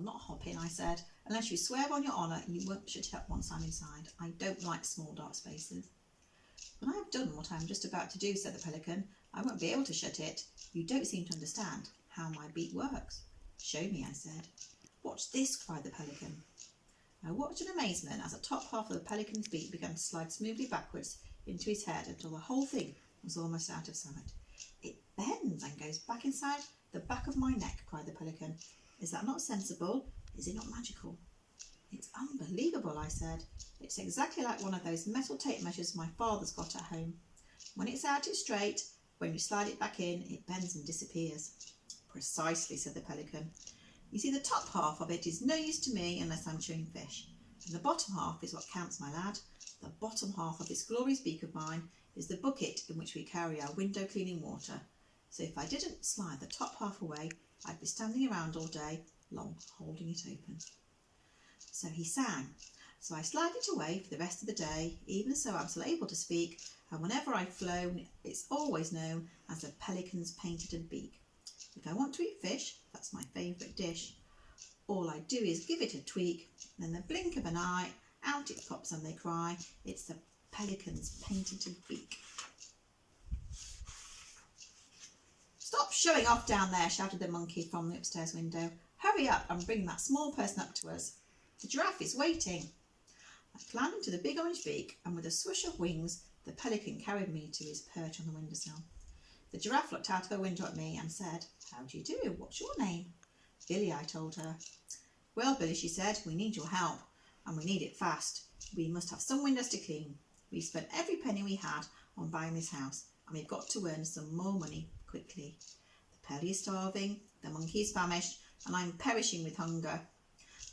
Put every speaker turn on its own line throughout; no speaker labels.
not hop in, I said, unless you swear on your honour you won't shut it up once I'm inside. I don't like small dark spaces. When I have done what I am just about to do, said the pelican, I won't be able to shut it. You don't seem to understand how my beak works. Show me, I said. Watch this, cried the pelican. I watched in amazement as the top half of the pelican's beak began to slide smoothly backwards into his head until the whole thing was almost out of sight. It bends and goes back inside the back of my neck, cried the pelican. Is that not sensible? Is it not magical? It's unbelievable, I said. It's exactly like one of those metal tape measures my father's got at home. When it's out, it's straight. When you slide it back in, it bends and disappears. Precisely, said the pelican. You see, the top half of it is no use to me unless I'm chewing fish. And the bottom half is what counts, my lad. The bottom half of this glorious beak of mine is the bucket in which we carry our window cleaning water. So if I didn't slide the top half away, I'd be standing around all day long holding it open. So he sang. So I slide it away for the rest of the day, even so I'm still able to speak, and whenever I've flown, it's always known as the pelican's painted beak. If I want to eat fish, that's my favourite dish. All I do is give it a tweak, then the blink of an eye, out it pops and they cry. It's the pelican's painted beak. Stop showing off down there, shouted the monkey from the upstairs window. Hurry up and bring that small person up to us. The giraffe is waiting. I climbed into the big orange beak, and with a swish of wings, the pelican carried me to his perch on the windowsill. The giraffe looked out of her window at me and said, How do you do? What's your name? Billy, I told her. Well, Billy, she said, we need your help, and we need it fast. We must have some windows to clean. We've spent every penny we had on buying this house, and we've got to earn some more money quickly. The Pelly is starving, the monkey is famished, and I'm perishing with hunger.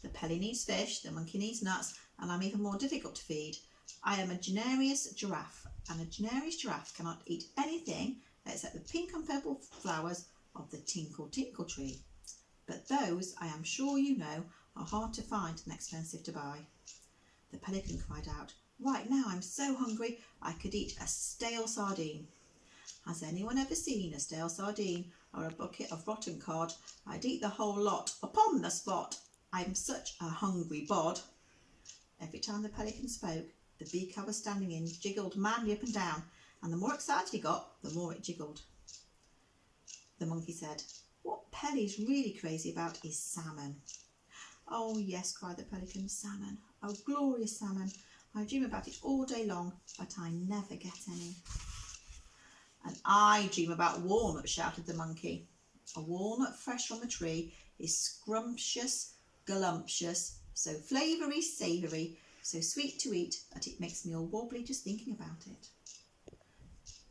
The Pelly needs fish, the monkey needs nuts, and I'm even more difficult to feed. I am a generous giraffe, and a generous giraffe cannot eat anything except the pink and purple flowers of the tinkle tinkle tree. But those, I am sure you know, are hard to find and expensive to buy. The pelican cried out, Right now I'm so hungry I could eat a stale sardine. Has anyone ever seen a stale sardine or a bucket of rotten cod? I'd eat the whole lot upon the spot. I'm such a hungry bod. Every time the pelican spoke, the beak I was standing in jiggled madly up and down, and the more excited he got, the more it jiggled. The monkey said, What Pelly's really crazy about is salmon. Oh yes, cried the pelican, salmon. Oh, glorious salmon. I dream about it all day long, but I never get any. And I dream about walnuts, shouted the monkey. A walnut fresh from the tree is scrumptious, galumptious, so flavoury, savoury, so sweet to eat that it makes me all wobbly just thinking about it.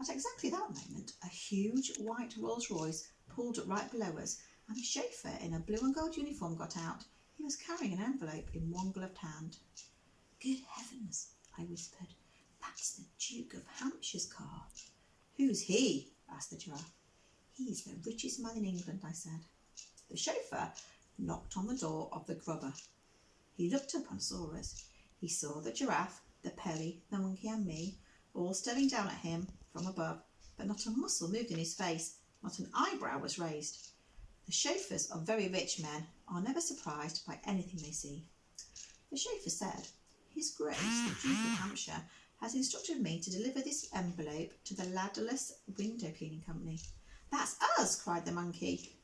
At exactly that moment, a huge white Rolls Royce pulled up right below us, and a chauffeur in a blue and gold uniform got out. He was carrying an envelope in one gloved hand. Good heavens, I whispered. That's the Duke of Hampshire's car. Who's he? Asked the giraffe. He's the richest man in England, I said. The chauffeur knocked on the door of the grubber. He looked up and saw us. He saw the giraffe, the Pelly, the monkey and me, all staring down at him from above, but not a muscle moved in his face, not an eyebrow was raised. The chauffeurs of very rich men are never surprised by anything they see. The chauffeur said, His Grace, the Duke of Hampshire, has instructed me to deliver this envelope to the Ladderless Window Cleaning Company. That's us, cried the monkey.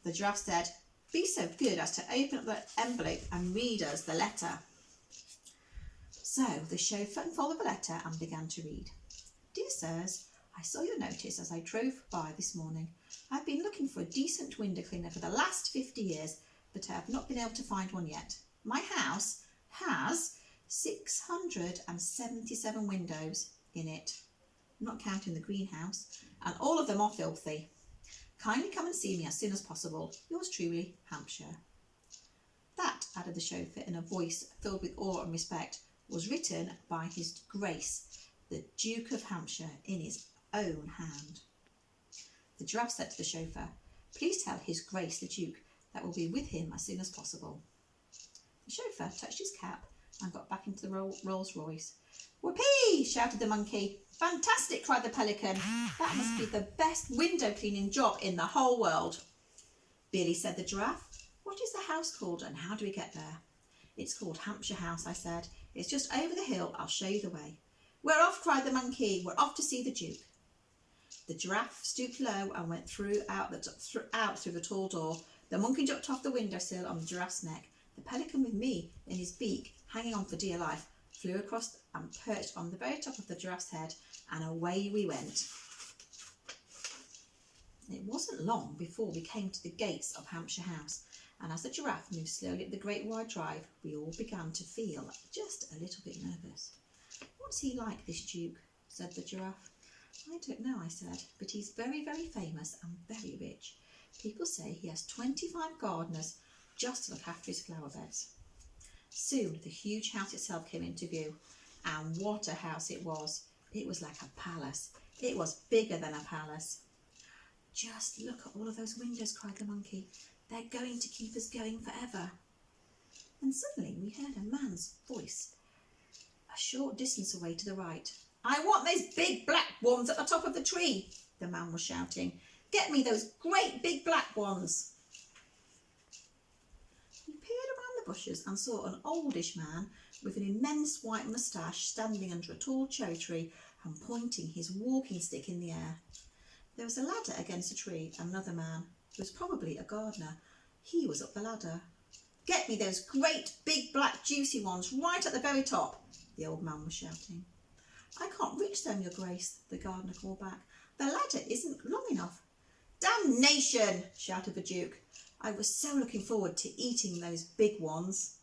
The giraffe said, Be so good as to open up the envelope and read us the letter. So the chauffeur unfolded the letter and began to read. Dear sirs, I saw your notice as I drove by this morning. I've been looking for a decent window cleaner for the last 50 years, but I have not been able to find one yet. My house has 677 windows in it, not counting the greenhouse, and all of them are filthy. Kindly come and see me as soon as possible. Yours truly, Hampshire. That, added the chauffeur in a voice filled with awe and respect, was written by His Grace, the Duke of Hampshire, in his own hand. The giraffe said to the chauffeur, Please tell His Grace the Duke that we'll be with him as soon as possible. The chauffeur touched his cap and got back into the Rolls Royce. Whoopee! Shouted the monkey. Fantastic! Cried the pelican. That must be the best window cleaning job in the whole world. Billy, said the giraffe. What What is the house called and how do we get there? It's called Hampshire House, I said. It's just over the hill. I'll show you the way. We're off, cried the monkey. We're off to see the Duke. The giraffe stooped low and went out through the tall door. The monkey jumped off the windowsill on the giraffe's neck. The pelican with me in his beak, hanging on for dear life, flew across and perched on the very top of the giraffe's head, and away we went. It wasn't long before we came to the gates of Hampshire House, and as the giraffe moved slowly up the great wide drive, we all began to feel just a little bit nervous. What's he like, this Duke? Said the giraffe. I don't know, I said, but he's very, very famous and very rich. People say he has 25 gardeners just to look after his flower beds. Soon the huge house itself came into view, and what a house it was. It was like a palace. It was bigger than a palace. Just look at all of those windows, cried the monkey. They're going to keep us going forever. And suddenly we heard a man's voice a short distance away to the right. I want those big black ones at the top of the tree, the man was shouting. Get me those great big black ones. He peered around the bushes and saw an oldish man with an immense white moustache standing under a tall cherry tree and pointing his walking stick in the air. There was a ladder against a tree, and another man, who was probably a gardener. He was up the ladder. Get me those great big black juicy ones right at the very top, the old man was shouting. I can't reach them, your grace, the gardener called back. The ladder isn't long enough. Damnation, shouted the Duke. I was so looking forward to eating those big ones.